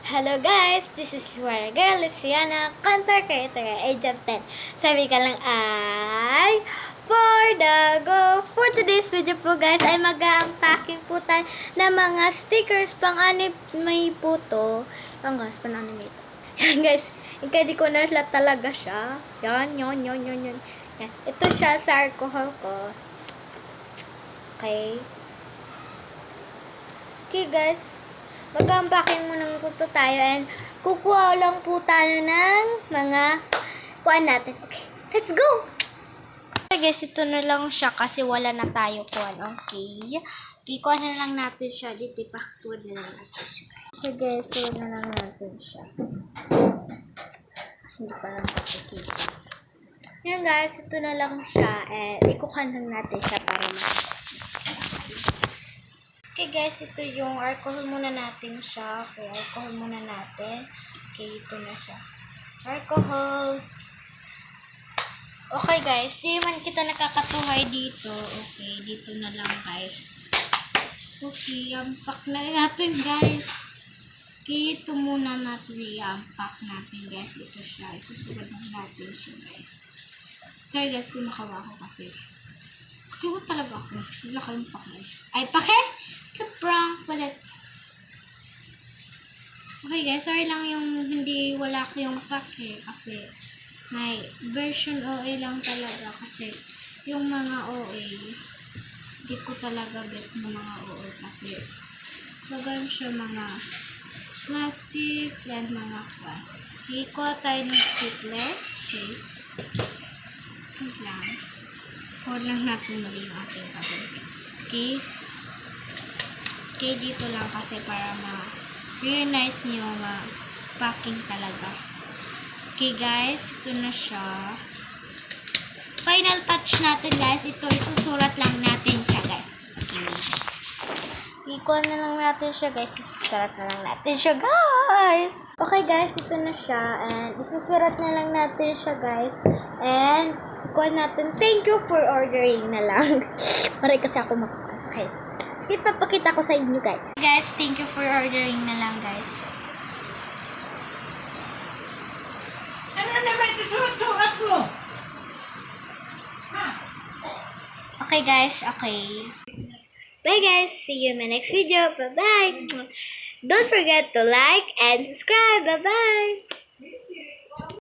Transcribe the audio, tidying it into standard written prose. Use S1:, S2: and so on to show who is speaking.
S1: Hello guys, this is your girl, Listriana, content creator, age of 10. Sabi ka lang ay, for the go. For today's video po guys, ay mag-unpacking po tayo ng mga stickers pang anime po to. Ang guys, pang anime to. Yan guys, hindi ko na talaga siya. Yan. Yan. Ito siya sa alcohol ko. Okay. Okay guys, mag-unpacking muna po tayo and kukuha lang po tayo ng mga kuhaan natin. Okay, let's go! Okay guys, ito na lang siya kasi wala na tayo kuhaan. Okay, kuha na lang natin siya. Dito, pakasuod na lang natin siya guys. Okay guys, suod na lang natin siya. Hindi pa lang nakikita. Yan guys, ito na lang siya and ikuha na natin siya para makikita. Okay guys, ito yung alcohol muna natin siya. Okay, alcohol muna natin. Okay, ito na siya. Alcohol. Okay guys, di man kita nakakatuhay dito. Okay, dito na lang guys. Okay, unpack na natin guys. Okay, ito muna natin i-unpack natin guys. Ito siya. Isusulat natin siya guys. Sorry guys, kung makawa ko kasi. Tiwa talaga ako. Wala kayong pake. Ay, pake? It's a prank pala. Okay guys, sorry lang yung hindi wala kayong pake kasi may version OA lang talaga kasi yung mga OA hindi ko talaga bet ng mga OA kasi bagan siya mga plastics and mga kwan. Okay, kuha tayo ng stapler. Okay. Wait lang. So, lang natin mali yung ating gagawin. Okay. Okay, dito lang kasi para ma-realize nyo packing talaga. Okay guys, ito na siya. Final touch natin guys. Ito, isusulat lang natin siya guys. Okay. Ikuha na lang natin siya guys. Isusulat na lang natin siya guys. Okay guys, ito na siya. And isusulat na lang natin siya guys. And ikuha natin. Thank you for ordering na lang. Maray kasi ako makakain. Okay. Ipapakita ko sa inyo guys. Guys, thank you for ordering na lang guys.
S2: Ano naman ito surat mo? Ha?
S1: Okay guys, okay. Bye guys, see you in my next video. Bye bye. Don't forget to like and subscribe. Bye bye.